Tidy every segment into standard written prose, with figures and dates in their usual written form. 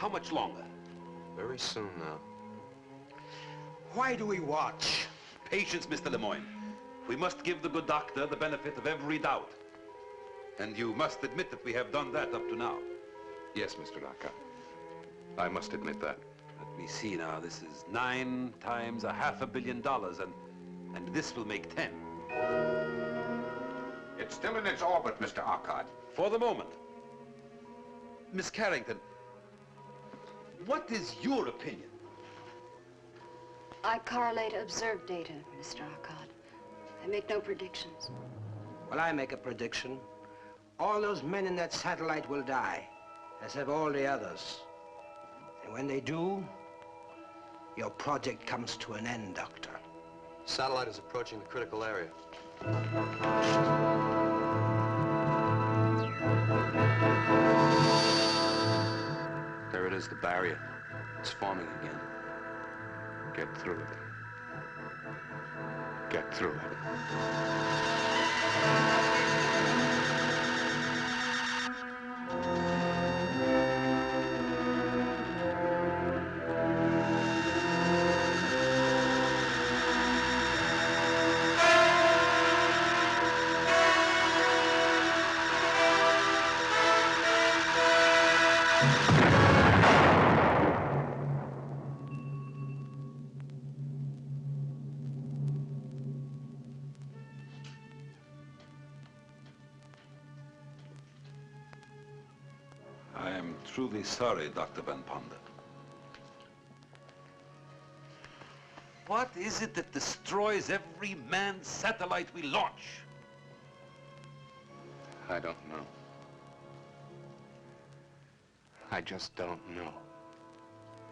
how much longer? Very soon now. Why do we watch? Patience, Mr. Lemoyne. We must give the good doctor the benefit of every doubt. And you must admit that we have done that up to now. Yes, Mr. Arcot. I must admit that. Let me see now. This is 9 times $500 million, and this will make 10. It's still in its orbit, Mr. Arcot. For the moment. Miss Carrington, what is your opinion? I correlate observed data, Mr. Arcot. I make no predictions. Well, I make a prediction. All those men in that satellite will die, as have all the others. And when they do, your project comes to an end, Doctor. Satellite is approaching the critical area. There it is, the barrier. It's forming again. Get through it. Get through it. I am truly sorry, Dr. Van Ponder. What is it that destroys every manned satellite we launch? I don't know. I just don't know.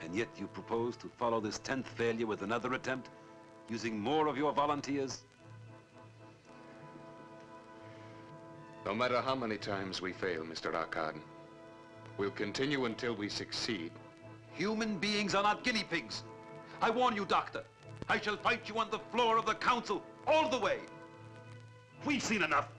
And yet you propose to follow this 10th failure with another attempt, using more of your volunteers? No matter how many times we fail, Mr. Arcot, we'll continue until we succeed. Human beings are not guinea pigs. I warn you, Doctor. I shall fight you on the floor of the council all the way. We've seen enough.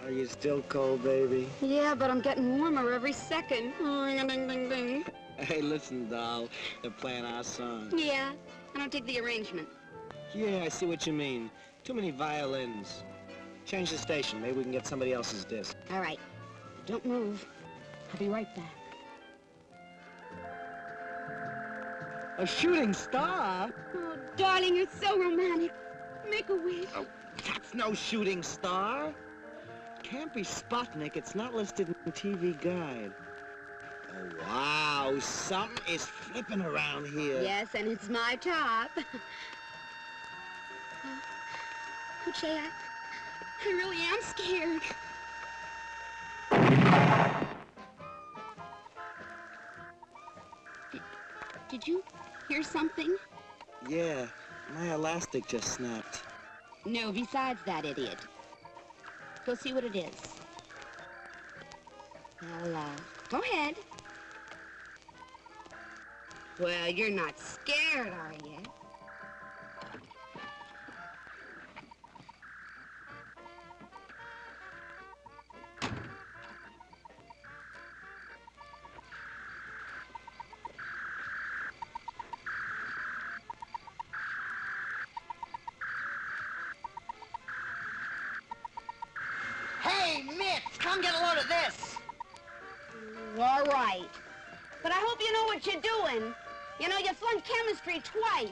Are you still cold, baby? Yeah, but I'm getting warmer every second. Ring-a-ding-ding-ding. Hey, listen, doll. They're playing our song. Yeah, I don't dig the arrangement. Yeah, I see what you mean. Too many violins. Change the station. Maybe we can get somebody else's disc. All right. Don't move. I'll be right back. A shooting star? Oh, darling, you're so romantic. Make a wish. Oh, that's no shooting star. Can't be Sputnik. It's not listed in TV Guide. Oh, wow. Something is flipping around here. Yes, and it's my top. Oh, Jay, I really am scared. Did you hear something? Yeah, my elastic just snapped. No, besides that idiot. Go see what it is. Well, go ahead. Well, you're not scared, are you? Hey, Mitch, come get a load of this. All right. But I hope you know what you're doing. You know, you flunked chemistry twice.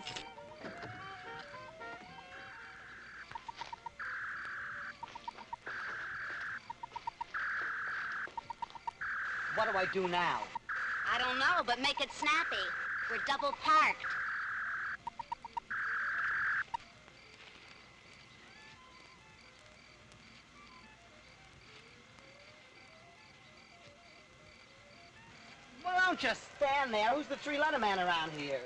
What do I do now? I don't know, but make it snappy. We're double parked. Well, don't just stand there. Who's the three-letter man around here?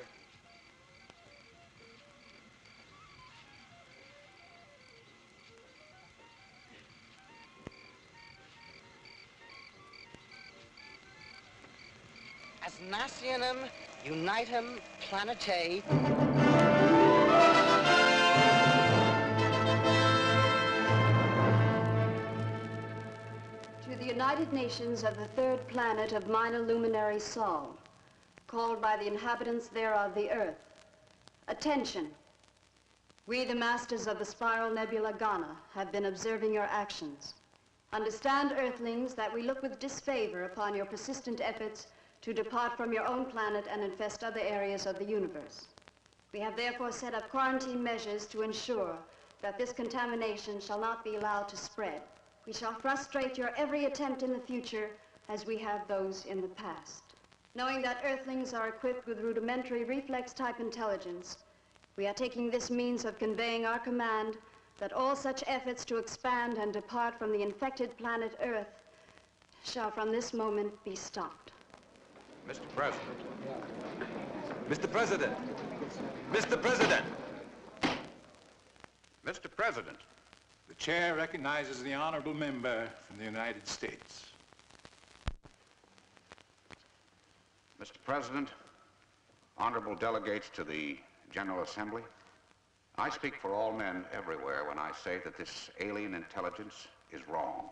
As Nationum unitum planetae. To the United Nations of the third planet of minor luminary Sol, called by the inhabitants thereof the Earth. Attention. We, the masters of the spiral nebula Ghana, have been observing your actions. Understand, Earthlings, that we look with disfavor upon your persistent efforts to depart from your own planet and infest other areas of the universe. We have therefore set up quarantine measures to ensure that this contamination shall not be allowed to spread. We shall frustrate your every attempt in the future as we have those in the past. Knowing that Earthlings are equipped with rudimentary reflex-type intelligence, we are taking this means of conveying our command that all such efforts to expand and depart from the infected planet Earth shall from this moment be stopped. Mr. President. Mr. President. Mr. President. Mr. President. The chair recognizes the honorable member from the United States. Mr. President, honorable delegates to the General Assembly, I speak for all men everywhere when I say that this alien intelligence is wrong.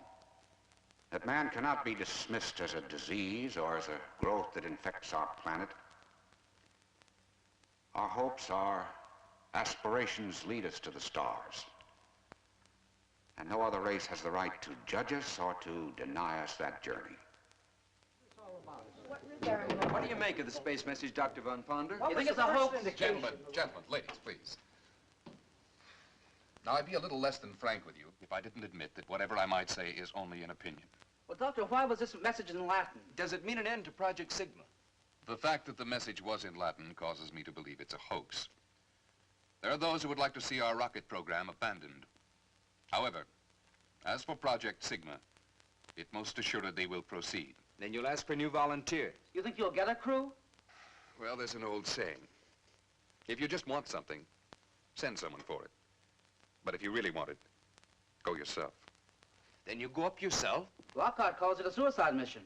That man cannot be dismissed as a disease or as a growth that infects our planet. Our hopes, our aspirations lead us to the stars. And no other race has the right to judge us or to deny us that journey. What do you make of the space message, Dr. Von Ponder? You think it's a hoax? Gentlemen, ladies, please. Now, I'd be a little less than frank with you if I didn't admit that whatever I might say is only an opinion. Well, Doctor, why was this message in Latin? Does it mean an end to Project Sigma? The fact that the message was in Latin causes me to believe it's a hoax. There are those who would like to see our rocket program abandoned. However, as for Project Sigma, it most assuredly will proceed. Then you'll ask for new volunteers. You think you'll get a crew? Well, there's an old saying. If you just want something, send someone for it. But if you really want it, go yourself. Then you go up yourself? Lockhart calls it a suicide mission.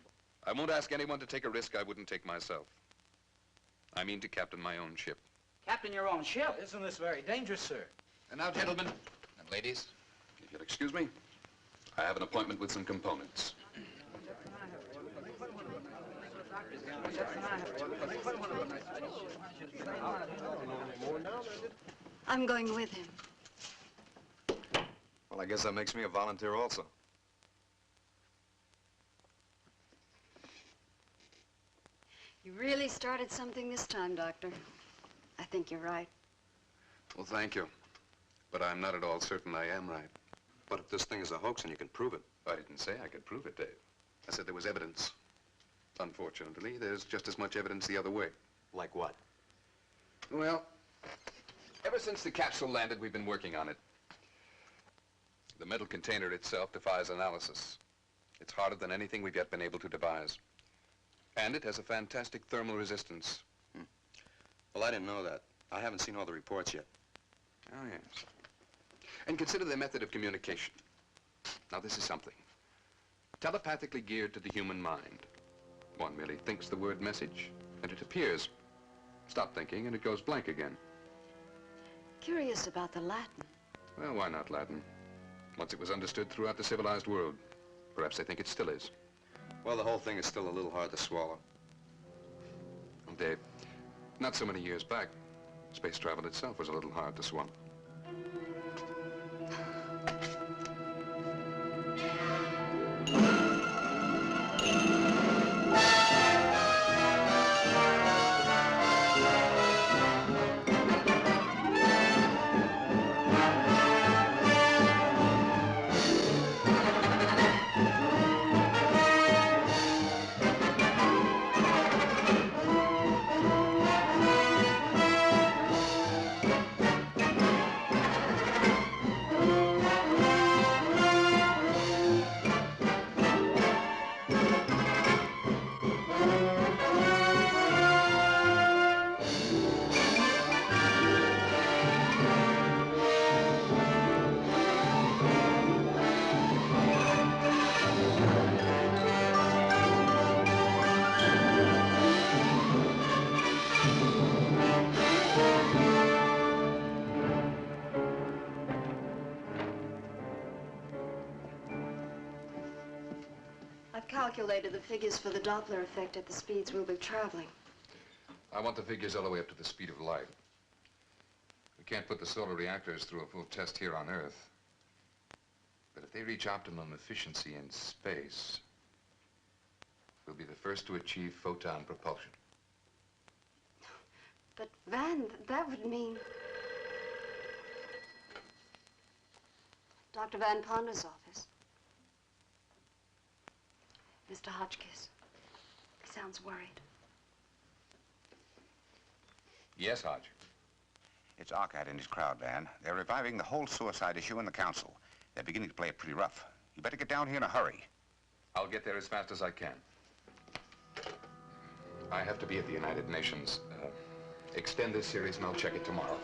I won't ask anyone to take a risk I wouldn't take myself. I mean to captain my own ship. Captain your own ship? Isn't this very dangerous, sir? And now, gentlemen and ladies, if you'll excuse me, I have an appointment with some components. I'm going with him. Well, I guess that makes me a volunteer also. You really started something this time, Doctor. I think you're right. Well, thank you. But I'm not at all certain I am right. But if this thing is a hoax and you can prove it. I didn't say I could prove it, Dave. I said there was evidence. Unfortunately, there's just as much evidence the other way. Like what? Well, ever since the capsule landed, we've been working on it. The metal container itself defies analysis. It's harder than anything we've yet been able to devise. And it has a fantastic thermal resistance. Well, I didn't know that. I haven't seen all the reports yet. Oh, yes. And consider their method of communication. Now, this is something. Telepathically geared to the human mind. One merely thinks the word message, and it appears. Stop thinking, and it goes blank again. Curious about the Latin. Well, why not Latin? Once it was understood throughout the civilized world. Perhaps they think it still is. Well, the whole thing is still a little hard to swallow. Well, Dave, not so many years back, space travel itself was a little hard to swallow. calculated the figures for the Doppler effect at the speeds we'll be traveling. I want the figures all the way up to the speed of light. We can't put the solar reactors through a full test here on Earth. But if they reach optimum efficiency in space, we'll be the first to achieve photon propulsion. But, Van, that would mean... Dr. Van Ponder's office. Mr. Hotchkiss. He sounds worried. Yes, Hodge. It's Arcad and his crowd, Van. They're reviving the whole suicide issue in the council. They're beginning to play it pretty rough. You better get down here in a hurry. I'll get there as fast as I can. I have to be at the United Nations. Extend this series and I'll check it tomorrow.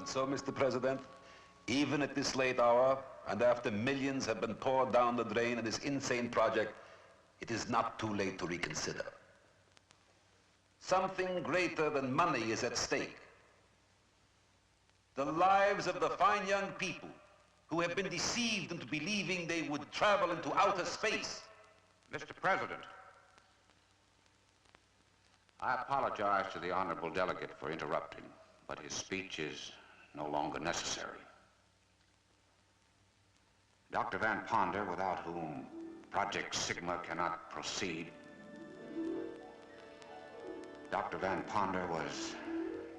So, Mr. President, even at this late hour, and after millions have been poured down the drain in this insane project, it is not too late to reconsider. Something greater than money is at stake. The lives of the fine young people who have been deceived into believing they would travel into outer space. Mr. President, I apologize to the honorable delegate for interrupting, but his speech is no longer necessary. Dr. Van Ponder, without whom Project Sigma cannot proceed. Dr. Van Ponder was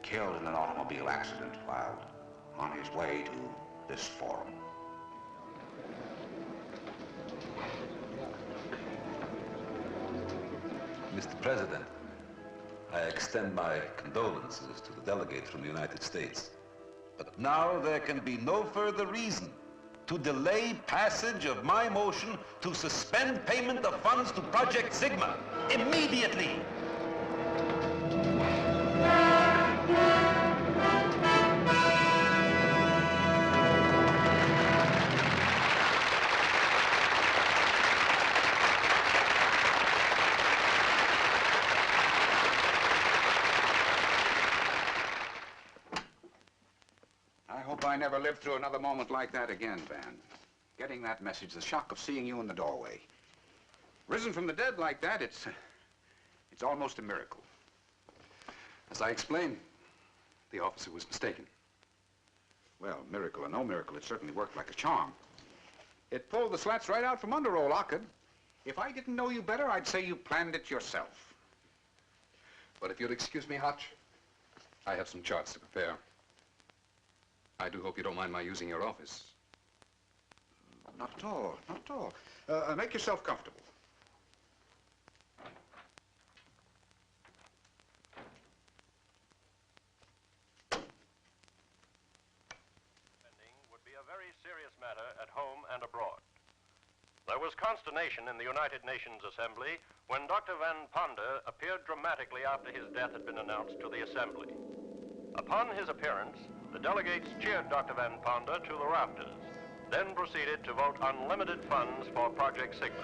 killed in an automobile accident while on his way to this forum. Mr. President, I extend my condolences to the delegate from the United States. But now there can be no further reason to delay passage of my motion to suspend payment of funds to Project Sigma immediately. I never lived through another moment like that again, Van. Getting that message, the shock of seeing you in the doorway. Risen from the dead like that, it's almost a miracle. As I explained, the officer was mistaken. Well, miracle or no miracle, it certainly worked like a charm. It pulled the slats right out from under old Ockett. If I didn't know you better, I'd say you planned it yourself. But if you'll excuse me, Hotch, I have some charts to prepare. I do hope you don't mind my using your office. Not at all, not at all. Make yourself comfortable. Would be a very serious matter at home and abroad. There was consternation in the United Nations Assembly when Dr. Van Ponder appeared dramatically after his death had been announced to the Assembly. Upon his appearance, the delegates cheered Dr. Van Ponder to the rafters, then proceeded to vote unlimited funds for Project Sigma.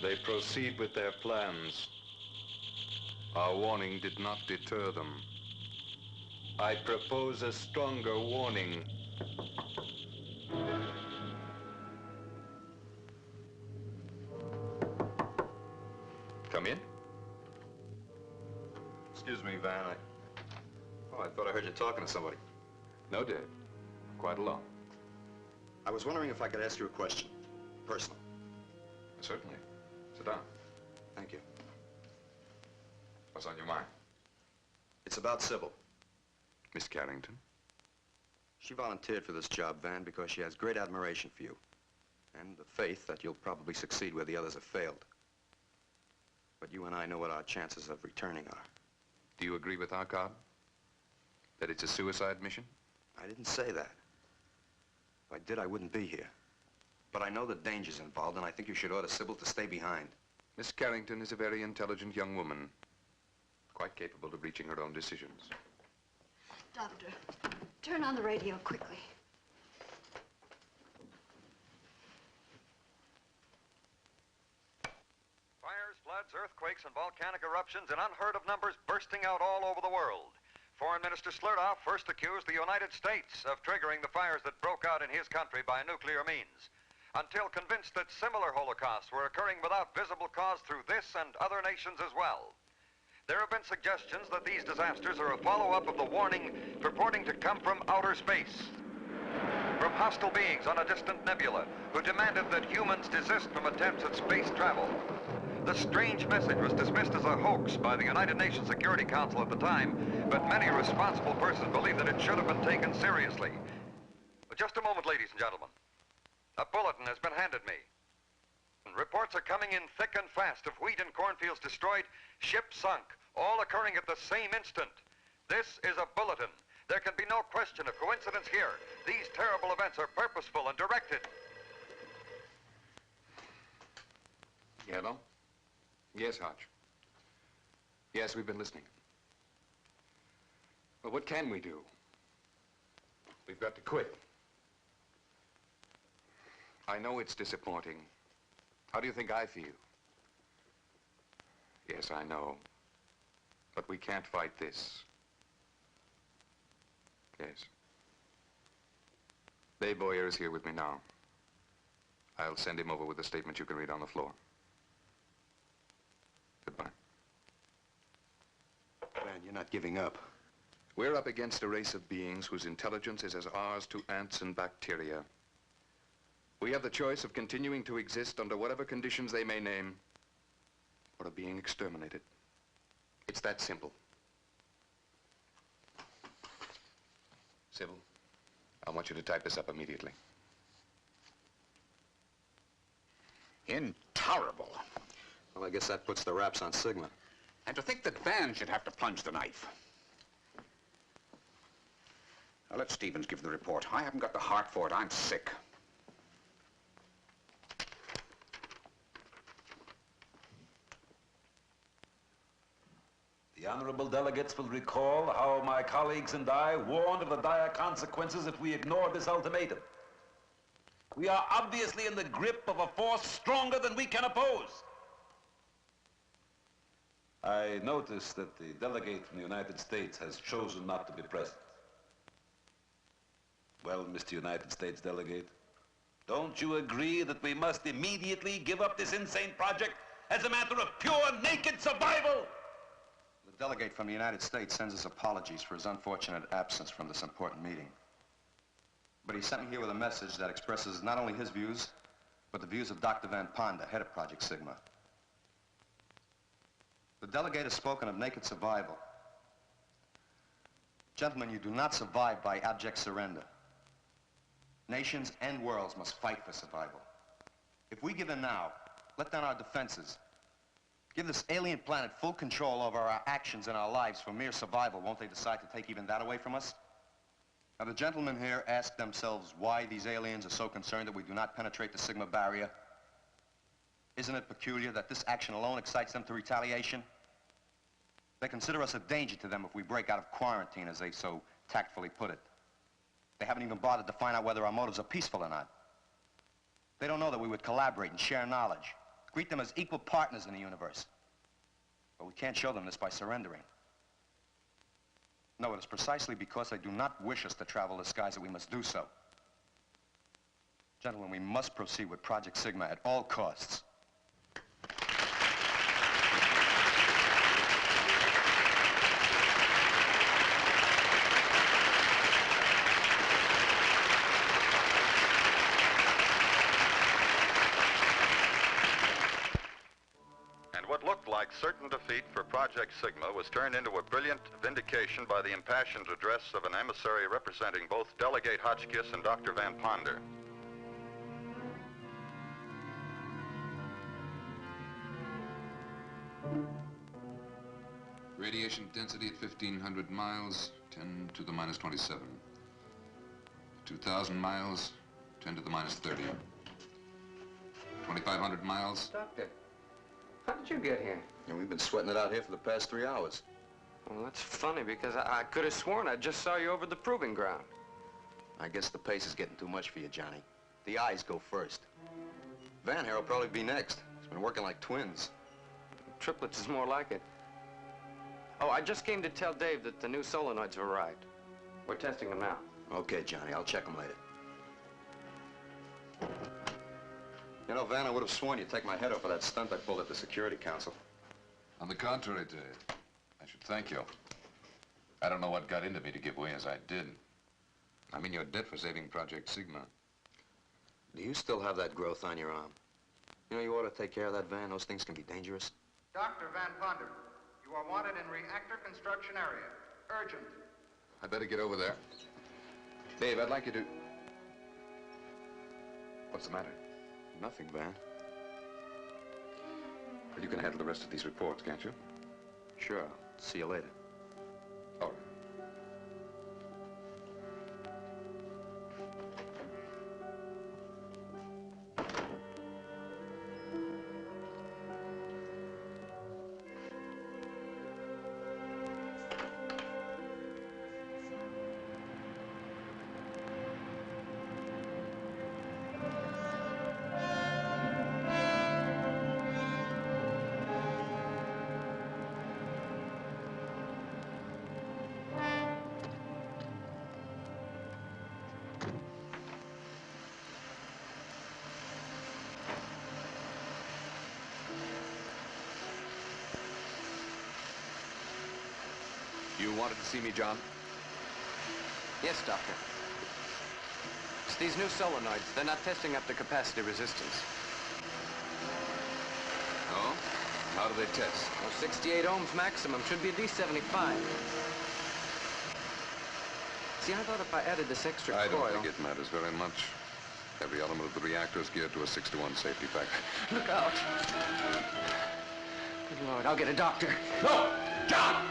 They proceed with their plans. Our warning did not deter them. I propose a stronger warning. Come in. Excuse me, Van. I thought I heard you talking to somebody. No, Dave. Quite alone. I was wondering if I could ask you a question. Personal. Certainly. Sit down. Thank you. What's on your mind? It's about Sybil. Miss Carrington? She volunteered for this job, Van, because she has great admiration for you. And the faith that you'll probably succeed where the others have failed. But you and I know what our chances of returning are. Do you agree with our card? That it's a suicide mission? I didn't say that. If I did, I wouldn't be here. But I know the dangers involved, and I think you should order Sybil to stay behind. Miss Carrington is a very intelligent young woman, quite capable of reaching her own decisions. Doctor, turn on the radio quickly. Fires, floods, earthquakes, and volcanic eruptions in unheard of numbers bursting out all over the world. Foreign Minister Slurdoff first accused the United States of triggering the fires that broke out in his country by nuclear means, until convinced that similar holocausts were occurring without visible cause through this and other nations as well. There have been suggestions that these disasters are a follow-up of the warning purporting to come from outer space, from hostile beings on a distant nebula who demanded that humans desist from attempts at space travel. The strange message was dismissed as a hoax by the United Nations Security Council at the time, but many responsible persons believe that it should have been taken seriously. Just a moment, ladies and gentlemen. A bulletin has been handed me. Reports are coming in thick and fast of wheat and cornfields destroyed, ships sunk, all occurring at the same instant. This is a bulletin. There can be no question of coincidence here. These terrible events are purposeful and directed. Yellow? Yes, Hodge. Yes, we've been listening. Well, what can we do? We've got to quit. I know it's disappointing. How do you think I feel? Yes, I know. But we can't fight this. Yes. Dave Boyer is here with me now. I'll send him over with a statement you can read on the floor. Goodbye. Man, you're not giving up. We're up against a race of beings whose intelligence is as ours to ants and bacteria. We have the choice of continuing to exist under whatever conditions they may name, or of being exterminated. It's that simple. Sybil, I want you to type this up immediately. Intolerable. Well, I guess that puts the wraps on Sigma. And to think that Van should have to plunge the knife. Now, let Stevens give the report. I haven't got the heart for it. I'm sick. The honorable delegates will recall how my colleagues and I warned of the dire consequences if we ignored this ultimatum. We are obviously in the grip of a force stronger than we can oppose. I notice that the delegate from the United States has chosen not to be present. Well, Mr. United States delegate, don't you agree that we must immediately give up this insane project as a matter of pure, naked survival? The delegate from the United States sends his apologies for his unfortunate absence from this important meeting. But he sent me here with a message that expresses not only his views, but the views of Dr. Van Ponda, head of Project Sigma. The delegate has spoken of naked survival. Gentlemen, you do not survive by abject surrender. Nations and worlds must fight for survival. If we give in now, let down our defenses, give this alien planet full control over our actions and our lives for mere survival, won't they decide to take even that away from us? Now, the gentlemen here ask themselves why these aliens are so concerned that we do not penetrate the Sigma barrier. Isn't it peculiar that this action alone excites them to retaliation? They consider us a danger to them if we break out of quarantine, as they so tactfully put it. They haven't even bothered to find out whether our motives are peaceful or not. They don't know that we would collaborate and share knowledge, Greet them as equal partners in the universe. But we can't show them this by surrendering. No, it is precisely because they do not wish us to travel the skies that we must do so. Gentlemen, we must proceed with Project Sigma at all costs. What looked like certain defeat for Project Sigma was turned into a brilliant vindication by the impassioned address of an emissary representing both Delegate Hotchkiss and Dr. Van Ponder. Radiation density at 1,500 miles, 10 to the minus 27. 2,000 miles, 10 to the minus 30. 2,500 miles. Doctor. How did you get here? And we've been sweating it out here for the past 3 hours. Well, that's funny, because I could have sworn I just saw you over the proving ground. I guess the pace is getting too much for you, Johnny. The eyes go first. Van here will probably be next. He's been working like twins. Triplets is more like it. Oh, I just came to tell Dave that the new solenoids have arrived. We're testing them now. Okay, Johnny, I'll check them later. You know, Van, I would have sworn you'd take my head off of that stunt I pulled at the Security Council. On the contrary, Dave, I should thank you. I don't know what got into me to give way as I did. I'm in your debt for saving Project Sigma. Do you still have that growth on your arm? You know, you ought to take care of that, Van. Those things can be dangerous. Dr. Van Ponder, you are wanted in reactor construction area. Urgent. I better get over there. Dave, I'd like you to... What's the matter? Nothing, Van. Well, you can handle the rest of these reports, can't you? Sure. See you later. All right. You wanted to see me, John? Yes, Doctor. It's these new solenoids. They're not testing up to capacity resistance. Oh? How do they test? Well, 68 ohms maximum. Should be at least 75. See, I thought if I added this extra coil... I don't think it matters very much. Every element of the reactor is geared to a 6-to-1 safety factor. Look out. Good Lord, I'll get a doctor. No! John!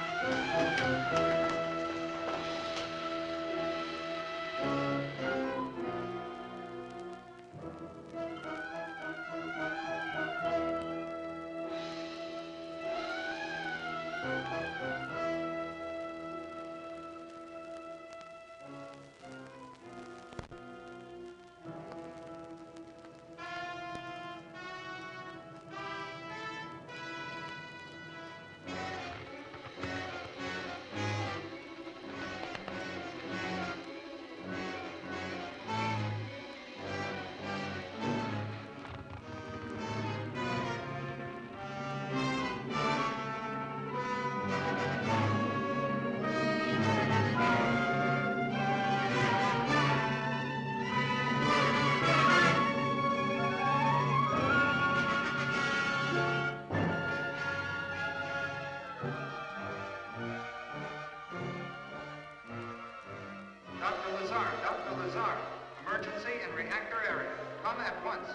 Dr. Lazar, emergency in reactor area. Come at once.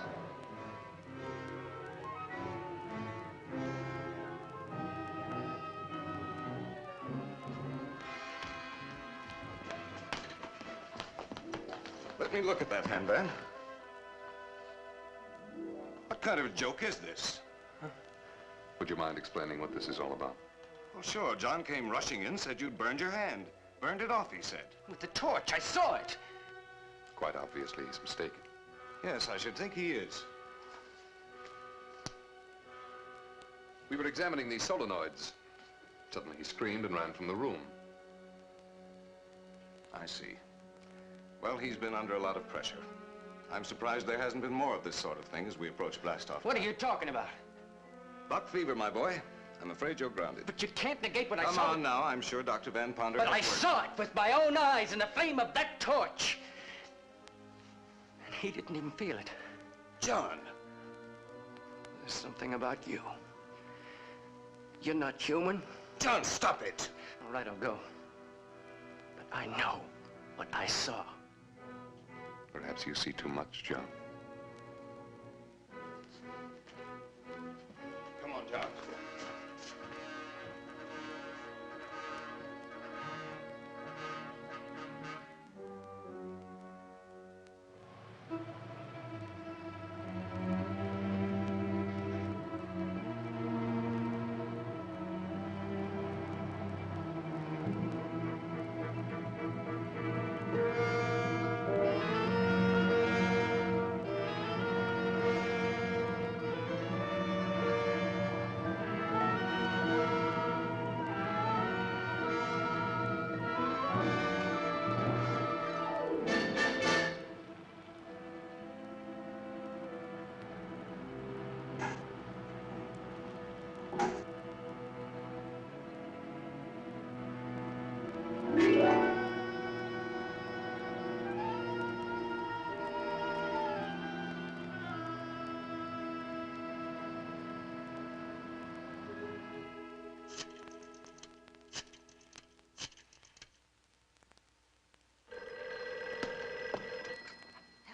Let me look at that hand, Van. What kind of a joke is this? Would you mind explaining what this is all about? Well, sure. John came rushing in, said you'd burned your hand. Burned it off, he said. With the torch, I saw it. Quite obviously, he's mistaken. Yes, I should think he is. We were examining these solenoids. Suddenly he screamed and ran from the room. I see. Well, he's been under a lot of pressure. I'm surprised there hasn't been more of this sort of thing as we approach blastoff. What are you talking about? Buck fever, my boy. I'm afraid you're grounded. But you can't negate what I saw. Come on now. I'm sure Dr. Van Ponder... But I saw it with my own eyes in the flame of that torch. And he didn't even feel it. John! There's something about you. You're not human. John, stop it! All right, I'll go. But I know what I saw. Perhaps you see too much, John. Come on, John.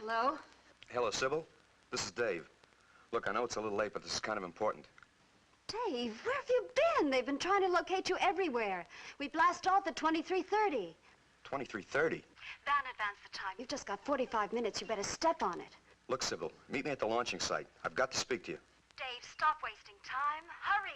Hello? Hello, Sybil. This is Dave. Look, I know it's a little late, but this is kind of important. Dave, where have you been? They've been trying to locate you everywhere. We blast off at 23:30. 23:30? Van advanced the time. You've just got 45 minutes. You better step on it. Look, Sybil, meet me at the launching site. I've got to speak to you. Dave, stop wasting time. Hurry.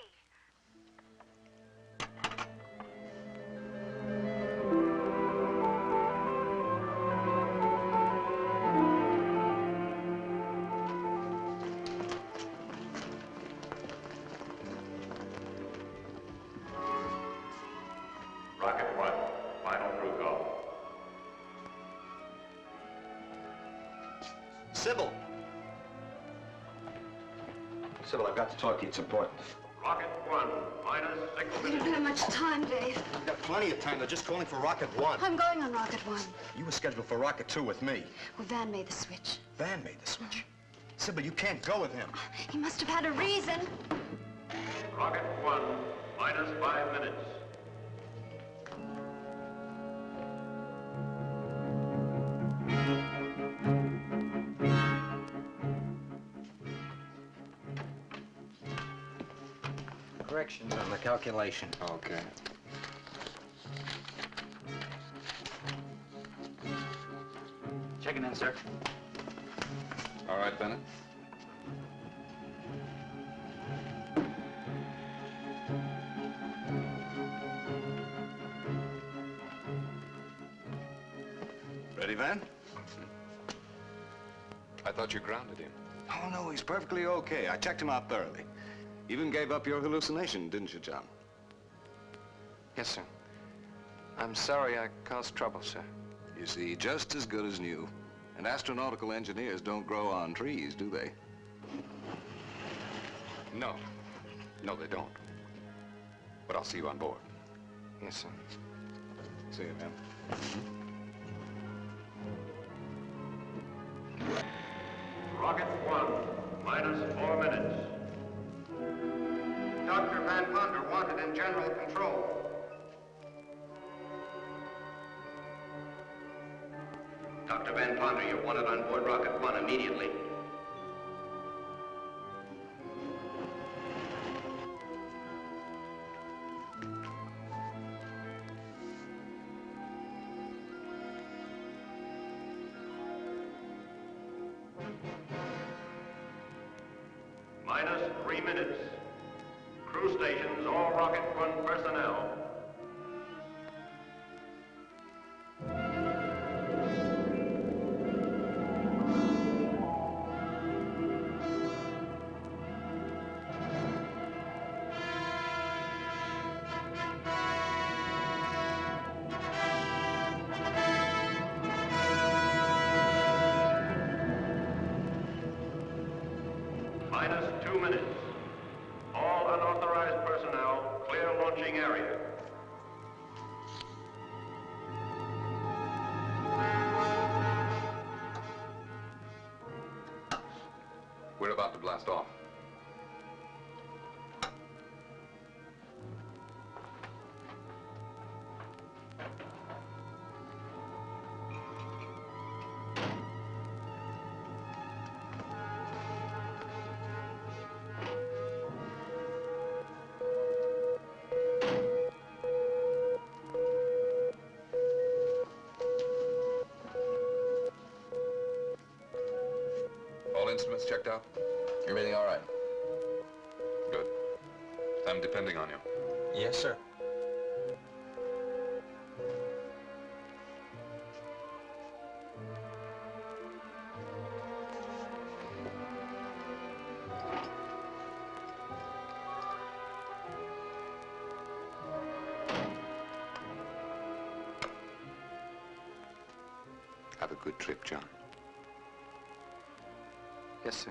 Rocket 1, final crew call. Sybil! Sybil, I've got to talk to you. It's important. Rocket 1, minus 6 We minutes. don't have much time, Dave. We've got plenty of time. They're just calling for Rocket 1. I'm going on Rocket 1. You were scheduled for Rocket 2 with me. Well, Van made the switch. Van made the switch. Sybil, you can't go with him. He must have had a reason. Rocket 1, minus 5 minutes. Corrections on the calculation. Okay. Checking in, sir. All right, Bennett. Ready, Van? I thought you grounded him. Oh, no, he's perfectly okay. I checked him out thoroughly. Even gave up your hallucination, didn't you, John? Yes, sir. I'm sorry I caused trouble, sir. You see, just as good as new. And astronautical engineers don't grow on trees, do they? No. No, they don't. But I'll see you on board. Yes, sir. See you, man. Rocket 1, minus 4 minutes. Dr. Van Ponder wanted in general control. Dr. Van Ponder, you're wanted on board Rocket 1 immediately. Minus 3 minutes. Crew stations, all Rocket 1 personnel. 2 minutes. All unauthorized personnel, clear launching area. We're about to blast off. All instruments checked out? Everything all right? Good. I'm depending on you. Yes, sir. Have a good trip, John. Yes, sir.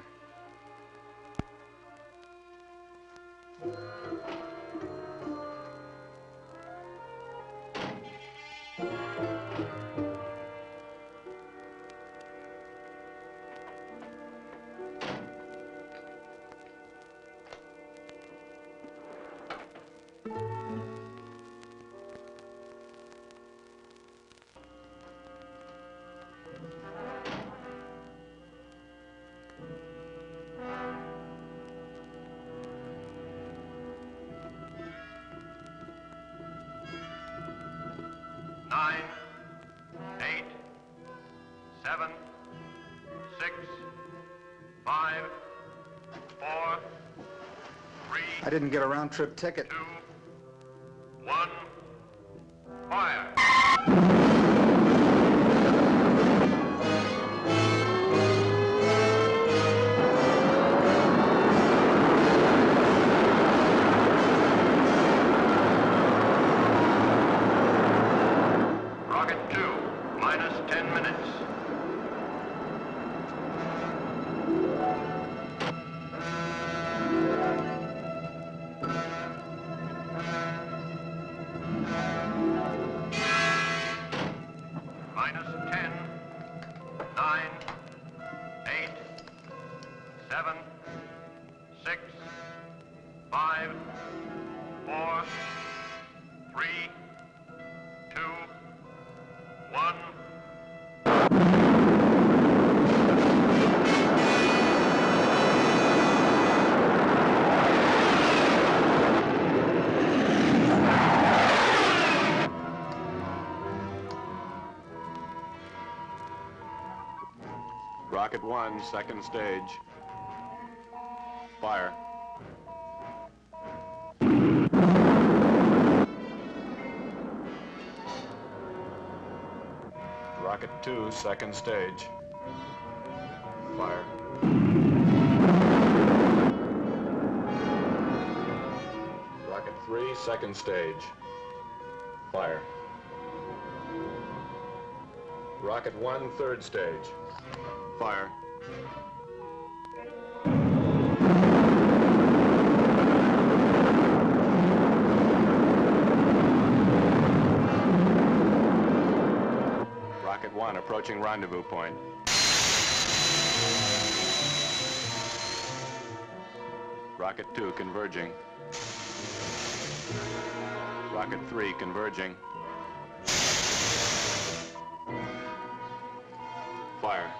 Nine, 8, 7, 6, 5, 4, 3. I didn't get a round-trip ticket. 2, 1, fire. Rocket 2, minus 10 minutes. Minus 10, 9, 8, 7, 6, 5, 4, 3, 2, 1. Rocket 1, second stage. Fire. Rocket 2, second stage. Fire. Rocket 3, second stage. Fire. Rocket 1, third stage. Fire. Rocket 1 approaching rendezvous point. Rocket 2 converging. Rocket 3 converging. Fire.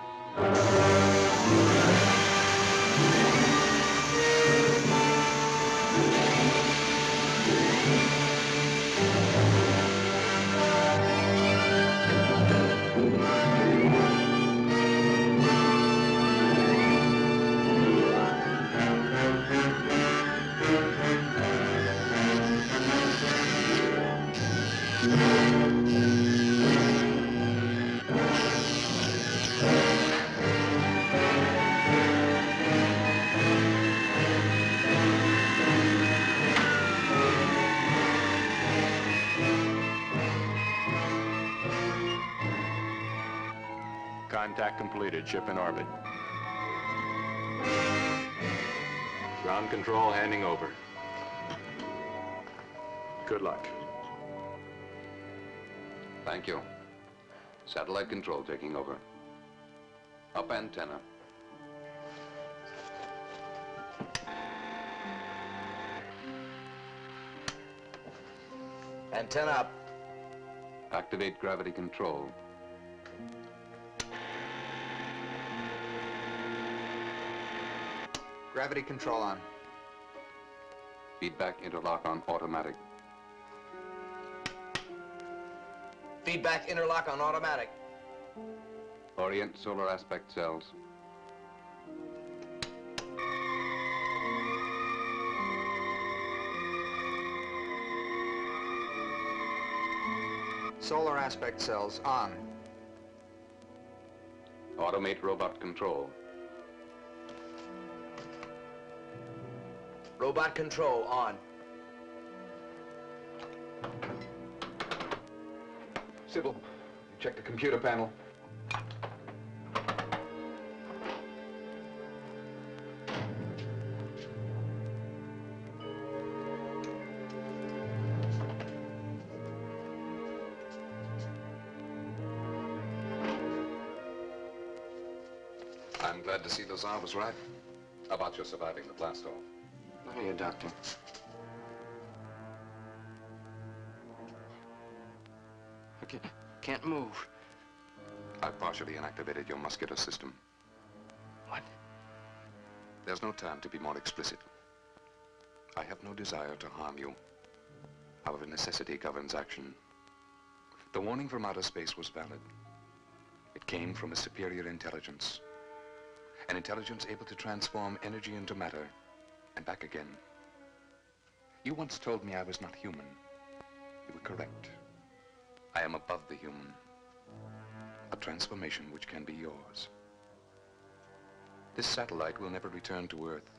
Contact completed. Ship in orbit. Ground control handing over. Good luck. Thank you. Satellite control taking over. Up antenna. Antenna up. Activate gravity control. Gravity control on. Feedback interlock on automatic. Feedback interlock on automatic. Orient solar aspect cells. Solar aspect cells on. Automate robot control. Robot control on. Sybil, check the computer panel. I'm glad to see Lazar was right about your surviving the blast-off. Look here, Doctor. I can't move. I've partially inactivated your muscular system. What? There's no time to be more explicit. I have no desire to harm you. However, necessity governs action. The warning from outer space was valid. It came from a superior intelligence. An intelligence able to transform energy into matter and back again. You once told me I was not human. You were correct. I am above the human. A transformation which can be yours. This satellite will never return to Earth.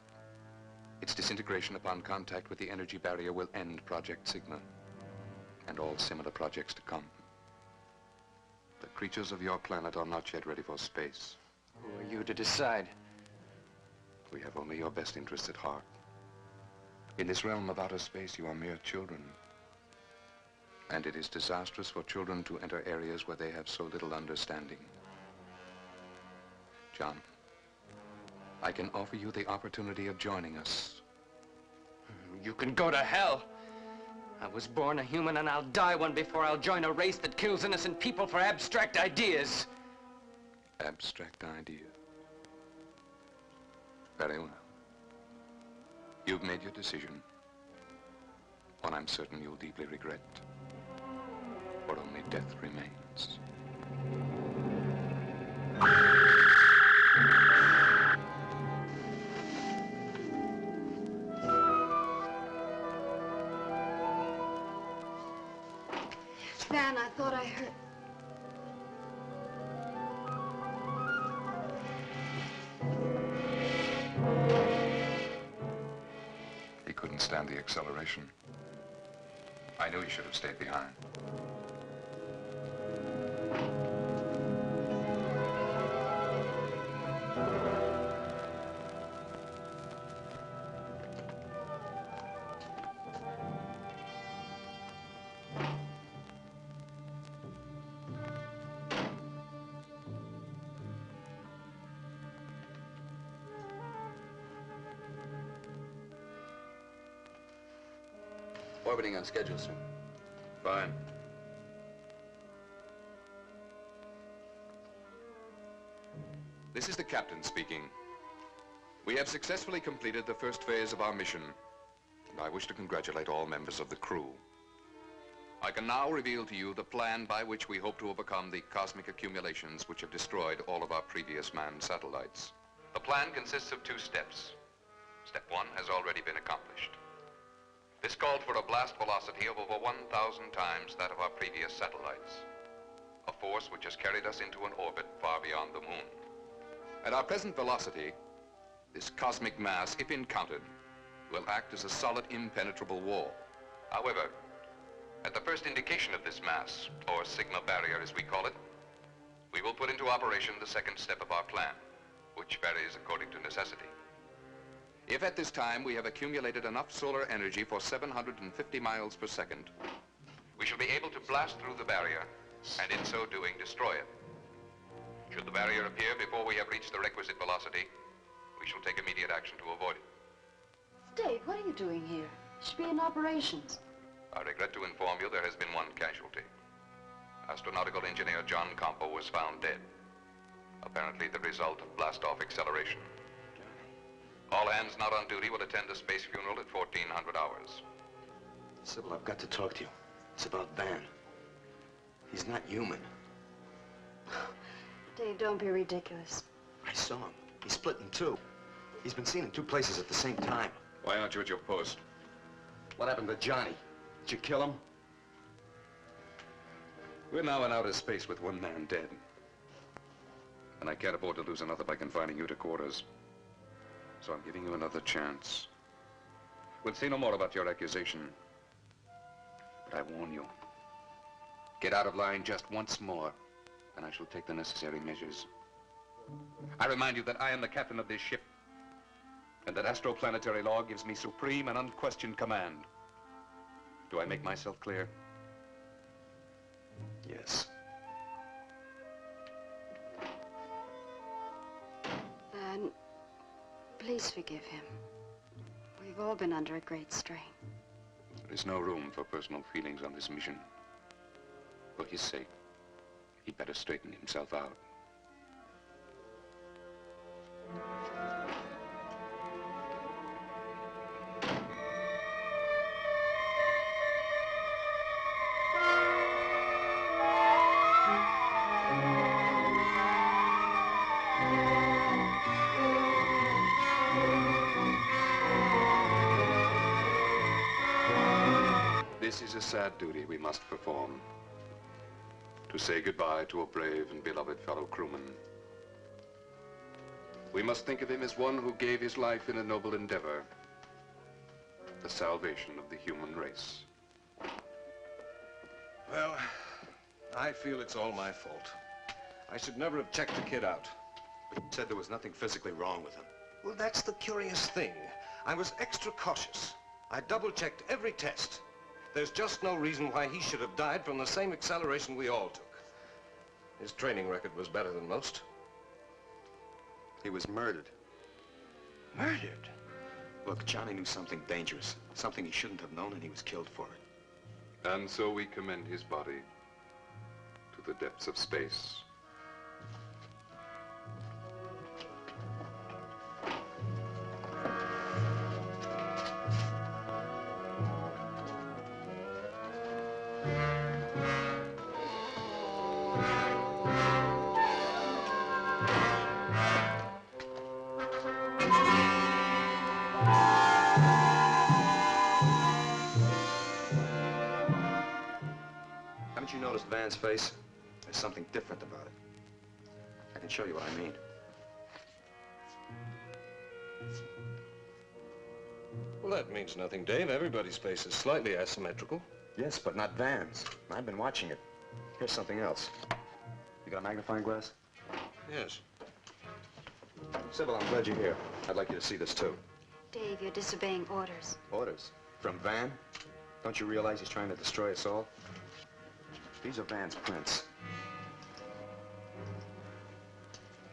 Its disintegration upon contact with the energy barrier will end Project Sigma and all similar projects to come. The creatures of your planet are not yet ready for space. Who are you to decide? We have only your best interests at heart. In this realm of outer space, you are mere children. And it is disastrous for children to enter areas where they have so little understanding. John, I can offer you the opportunity of joining us. You can go to hell. I was born a human and I'll die one before I'll join a race that kills innocent people for abstract ideas. Abstract idea. Very well. You've made your decision. One I'm certain you'll deeply regret. For only death remains. Van, I thought I heard... He couldn't stand the acceleration. I knew he should have stayed behind. Orbiting on schedule, sir. Fine. This is the captain speaking. We have successfully completed the first phase of our mission, and I wish to congratulate all members of the crew. I can now reveal to you the plan by which we hope to overcome the cosmic accumulations which have destroyed all of our previous manned satellites. The plan consists of 2 steps. Step 1 has already been accomplished. This called for a blast velocity of over 1,000 times that of our previous satellites, a force which has carried us into an orbit far beyond the moon. At our present velocity, this cosmic mass, if encountered, will act as a solid, impenetrable wall. However, at the first indication of this mass, or Sigma barrier as we call it, we will put into operation the second step of our plan, which varies according to necessity. If at this time we have accumulated enough solar energy for 750 miles per second, we shall be able to blast through the barrier, and in so doing, destroy it. Should the barrier appear before we have reached the requisite velocity, we shall take immediate action to avoid it. Dave, what are you doing here? You should be in operations. I regret to inform you there has been one casualty. Astronautical engineer John Compo was found dead. Apparently the result of blast-off acceleration. All hands not on duty will attend a space funeral at 1400 hours. Sybil, I've got to talk to you. It's about Van. He's not human. Dave, don't be ridiculous. I saw him. He's split in two. He's been seen in two places at the same time. Why aren't you at your post? What happened to Johnny? Did you kill him? We're now in outer space with one man dead. And I can't afford to lose another by confining you to quarters. So I'm giving you another chance. We'll say no more about your accusation. But I warn you, get out of line just once more, and I shall take the necessary measures. I remind you that I am the captain of this ship, and that astroplanetary law gives me supreme and unquestioned command. Do I make myself clear? Yes. Van, please forgive him. We've all been under a great strain. There is no room for personal feelings on this mission. For his sake, he'd better straighten himself out. This is a sad duty we must perform. To say goodbye to a brave and beloved fellow crewman. We must think of him as one who gave his life in a noble endeavor. The salvation of the human race. Well, I feel it's all my fault. I should never have checked the kid out. But you said there was nothing physically wrong with him. Well, that's the curious thing. I was extra cautious. I double-checked every test. There's just no reason why he should have died from the same acceleration we all took. His training record was better than most. He was murdered. Murdered? Look, Johnny knew something dangerous, something he shouldn't have known, and he was killed for it. And so we commend his body to the depths of space. Haven't you noticed Van's face? There's something different about it. I can show you what I mean. Well, that means nothing, Dave. Everybody's face is slightly asymmetrical. Yes, but not Van's. I've been watching it. Here's something else. You got a magnifying glass? Yes. Sybil, I'm glad you're here. I'd like you to see this, too. Dave, you're disobeying orders. Orders? From Van? Don't you realize he's trying to destroy us all? These are Van's prints.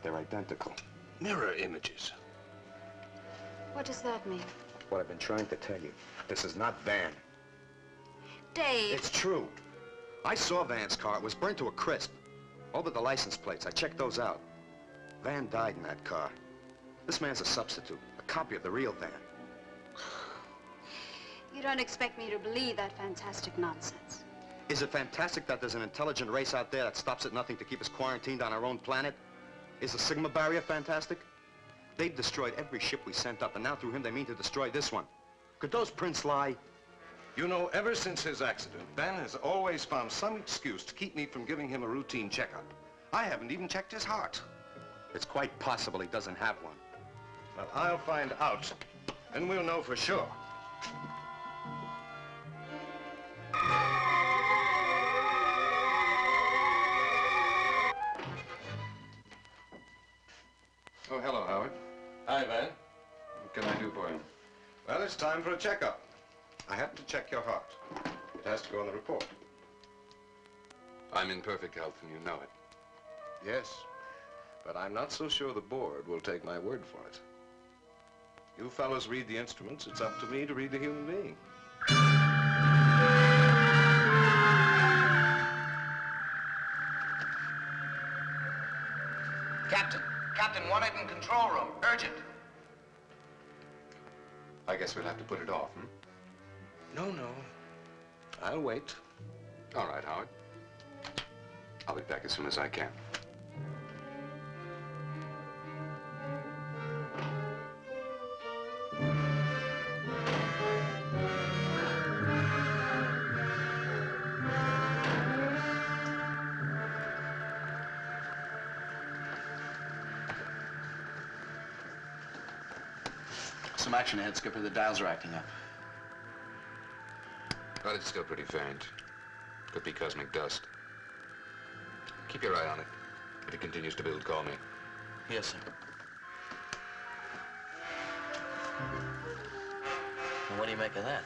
They're identical. Mirror images. What does that mean? What I've been trying to tell you. This is not Van. Dave! It's true. I saw Van's car. It was burnt to a crisp. All but the license plates. I checked those out. Van died in that car. This man's a substitute, a copy of the real Van. You don't expect me to believe that fantastic nonsense. Is it fantastic that there's an intelligent race out there that stops at nothing to keep us quarantined on our own planet? Is the Sigma barrier fantastic? They've destroyed every ship we sent up, and now through him they mean to destroy this one. Could those prints lie? You know, ever since his accident, Van has always found some excuse to keep me from giving him a routine checkup. I haven't even checked his heart. It's quite possible he doesn't have one. Well, I'll find out, and we'll know for sure. Oh, hello, Howard. Hi, Van. What can I do for you? time for a checkup. I happen to check your heart. It has to go on the report. I'm in perfect health, and you know it. Yes, but I'm not so sure the board will take my word for it. You fellows read the instruments. It's up to me to read the human being. Captain. Captain, wanted in control room. Urgent. I guess we'll have to put it off, hmm? No, no. I'll wait. All right, Howard. I'll be back as soon as I can. Some action ahead, Skipper. The dials are acting up. But it's still pretty faint. Could be cosmic dust. Keep your eye on it. If it continues to build, call me. Yes, sir. And what do you make of that?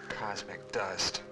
Cosmic dust.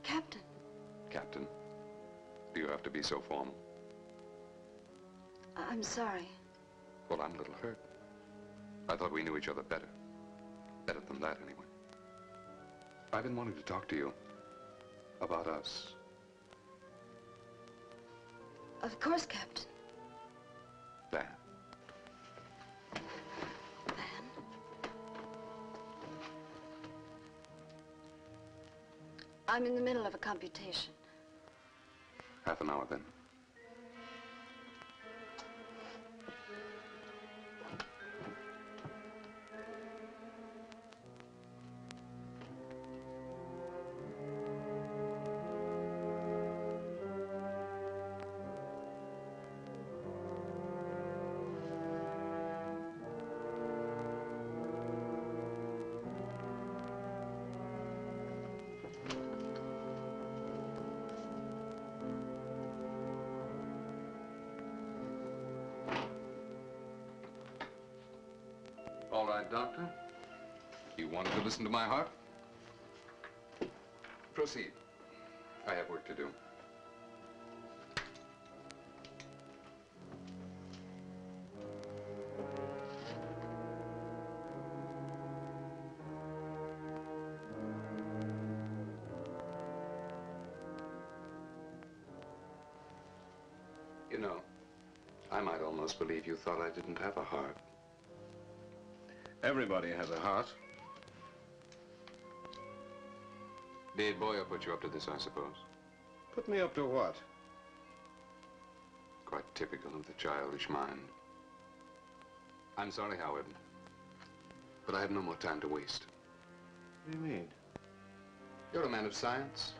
Captain. Captain, do you have to be so formal? I'm sorry. Well, I'm a little hurt. I thought we knew each other better. Better than that, anyway. I've been wanting to talk to you about us. Of course, Captain. Van. I'm in the middle of a computation. Half an hour, then. All right, Doctor. You wanted to listen to my heart? Proceed. I have work to do. You know, I might almost believe you thought I didn't have a heart. Everybody has a heart. Dave Boyer put you up to this, I suppose. Put me up to what? Quite typical of the childish mind. I'm sorry, Howard, but I have no more time to waste. What do you mean? You're a man of science.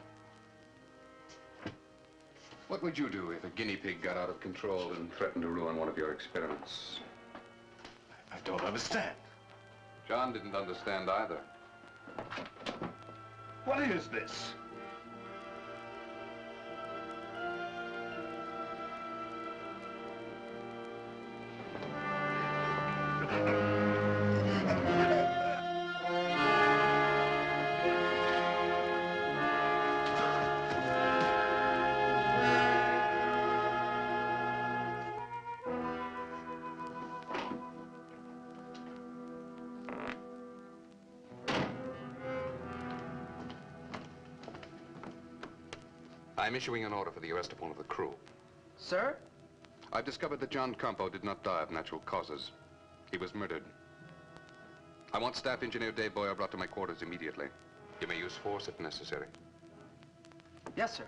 What would you do if a guinea pig got out of control and threatened to ruin one of your experiments? I don't understand. John didn't understand either. What is this? I'm issuing an order for the arrest of one of the crew. Sir? I've discovered that John Compo did not die of natural causes. He was murdered. I want Staff Engineer Dave Boyer brought to my quarters immediately. You may use force if necessary. Yes, sir.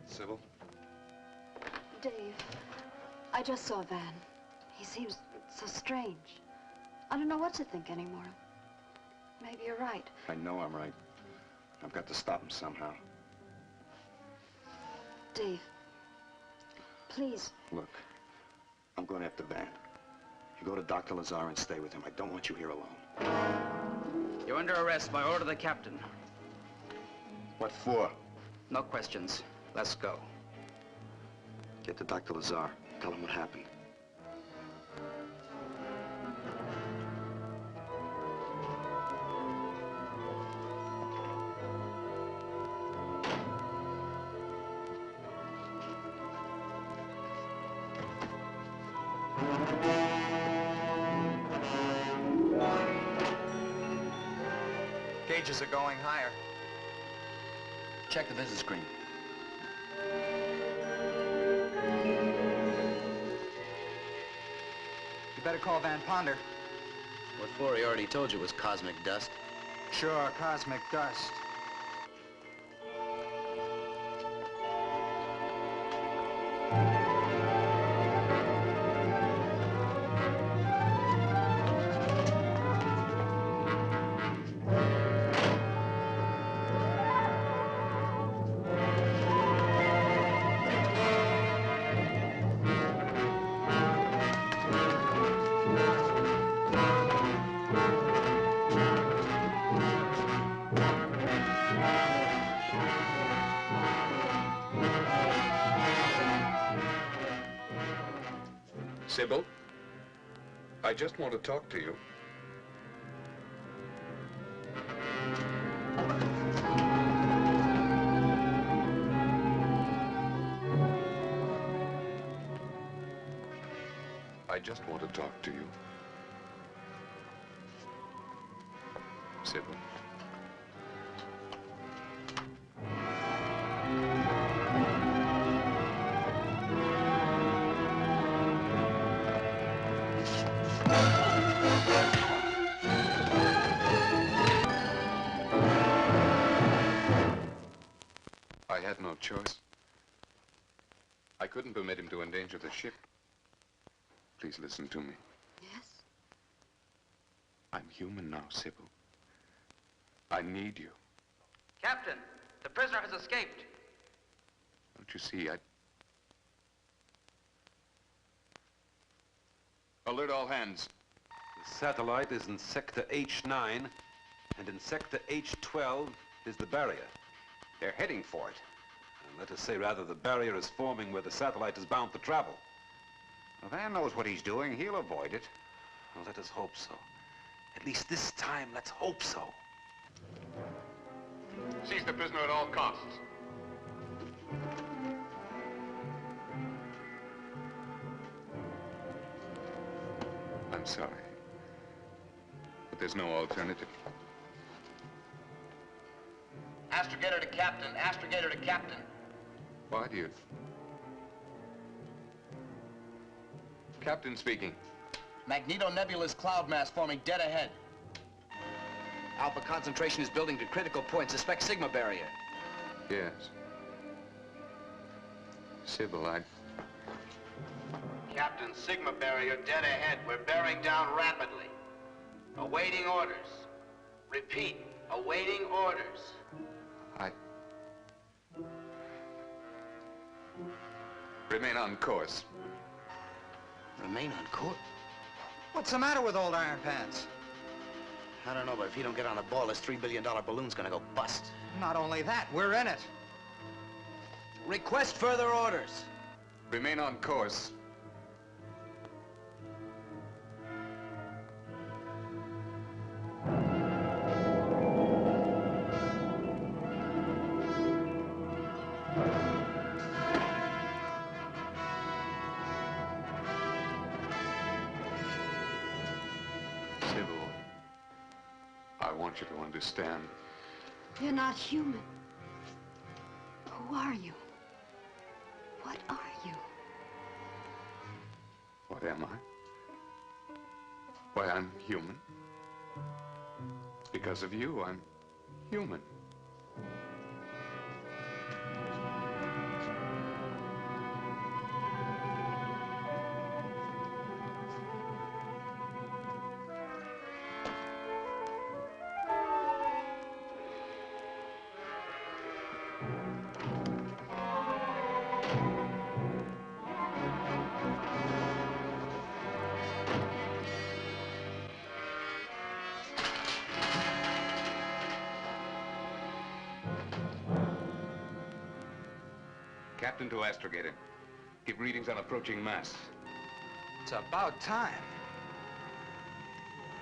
Sybil? Dave, I just saw Van. He seems so strange. I don't know what to think anymore. Maybe you're right. I know I'm right. I've got to stop him somehow. Dave, please. Look, I'm going after Van. You go to Dr. Lazar and stay with him. I don't want you here alone. You're under arrest by order of the captain. What for? No questions. Let's go. Get to Dr. Lazar. Tell him what happened. Gauges are going higher. Check the visit screen. You better call Van Ponder. What for? He already told you it was cosmic dust. Sure, cosmic dust. Sybil, I just want to talk to you. I just want to talk to you. Sybil. I had no choice. I couldn't permit him to endanger the ship. Please listen to me. Yes? I'm human now, Sybil. I need you. Captain, the prisoner has escaped. Don't you see, Alert all hands. The satellite is in Sector H9, and in Sector H12 is the barrier. They're heading for it. And let us say, rather, the barrier is forming where the satellite is bound to travel. Well, Van knows what he's doing. He'll avoid it. Well, let us hope so. At least this time, let's hope so. Seize the prisoner at all costs. I'm sorry, but there's no alternative. Astrogator to captain. Astrogator to captain. Why do you... Captain speaking. Magneto-nebulous cloud mass forming dead ahead. Alpha concentration is building to critical point. Suspect Sigma barrier. Yes. Sybil, Captain, Sigma barrier dead ahead. We're bearing down rapidly. Awaiting orders. Repeat, awaiting orders. Remain on course. Remain on course? What's the matter with old Iron Pants? I don't know, but if you don't get on the ball, this $3 billion balloon's gonna go bust. Not only that, we're in it. Request further orders. Remain on course. Sybil, I want you to understand. You're not human. Who are you? What are you? What am I? Why, I'm human. Because of you, I'm human. Captain to astrogator. Give readings on approaching mass. It's about time.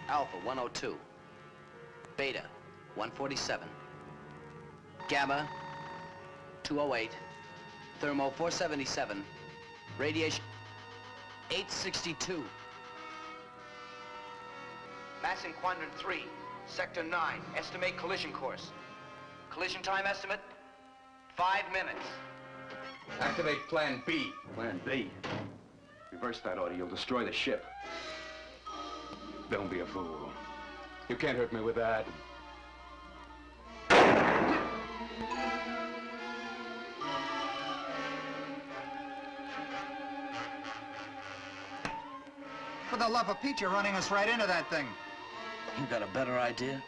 Alpha 102. Beta 147. Gamma 208. Thermo 477. Radiation 862. Mass in quadrant 3, sector 9. Estimate collision course. Collision time estimate, 5 minutes. Activate Plan B. Plan B. Reverse that order, you'll destroy the ship. Don't be a fool. You can't hurt me with that. For the love of Pete, you're running us right into that thing. You got a better idea?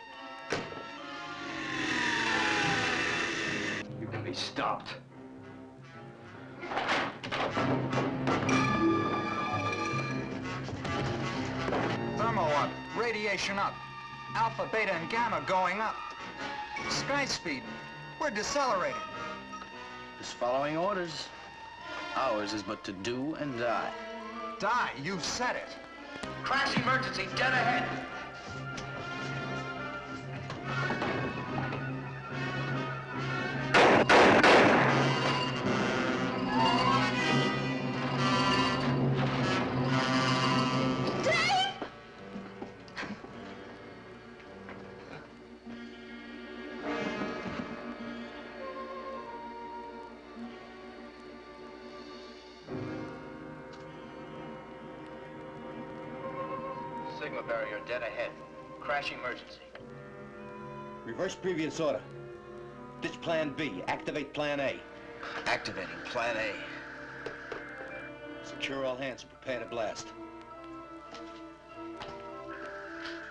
You can be stopped. Thermo up, radiation up. Alpha, beta, and gamma going up. Sky speed, we're decelerating. Just following orders. Ours is but to do and die. Die, you've said it. Crash emergency, dead ahead. Sigma barrier dead ahead. Crash emergency. Reverse previous order. Ditch Plan B. Activate Plan A. Activating Plan A. Secure all hands and prepare to blast.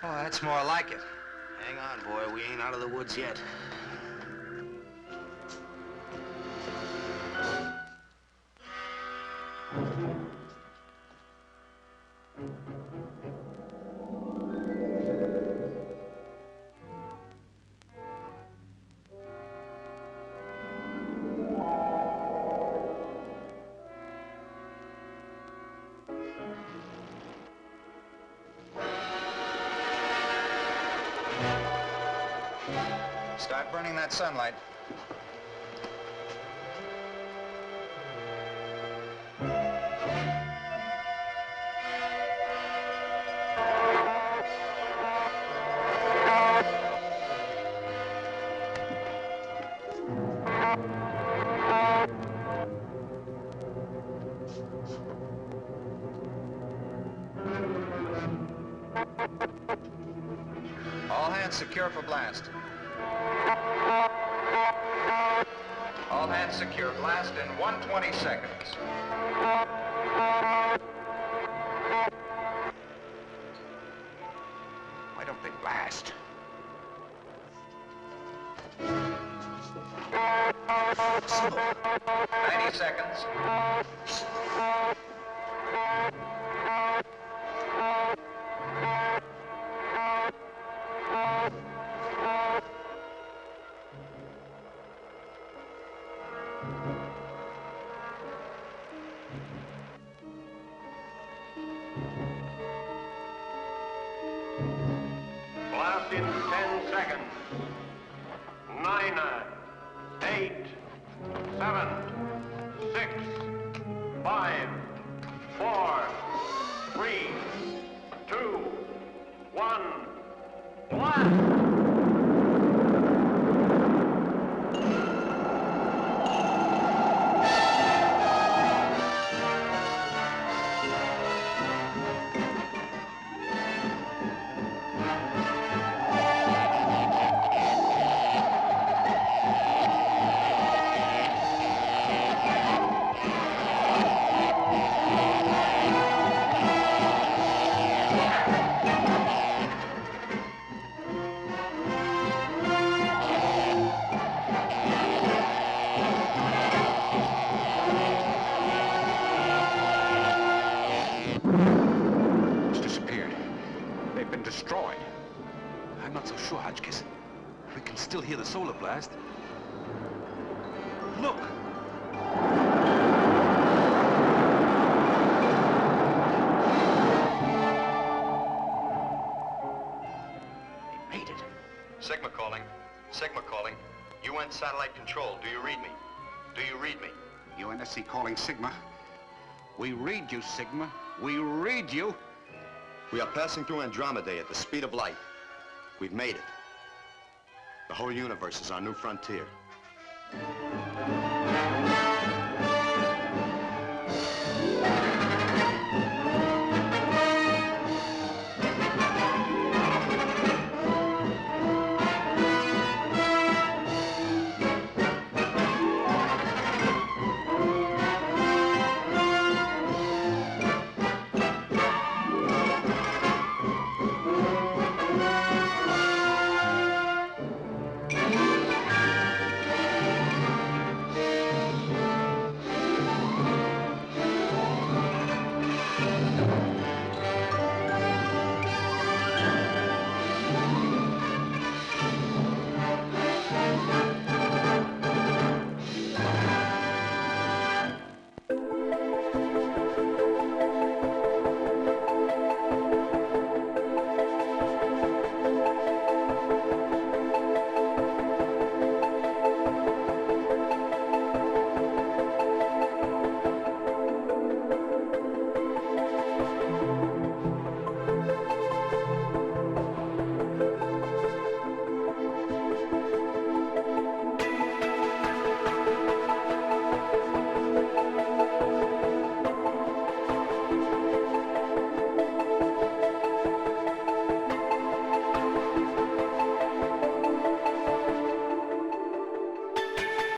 Oh, that's more like it. Hang on, boy. We ain't out of the woods yet. Start burning that sunlight. All hands secure for blast. All hands secure. Blast in 120 seconds. Why don't they blast? Sybil. 90 seconds. Blast in 10 seconds. 9, 8, 7, 6, 5, 4, 3, 2, 1, blast! Destroyed. I'm not so sure, Hotchkiss. We can still hear the solar blast. Look! They made it. Sigma calling. Sigma calling. UN satellite control. Do you read me? Do you read me? UNSC calling Sigma. We read you, Sigma. We read you. We are passing through Andromeda at the speed of light. We've made it. The whole universe is our new frontier.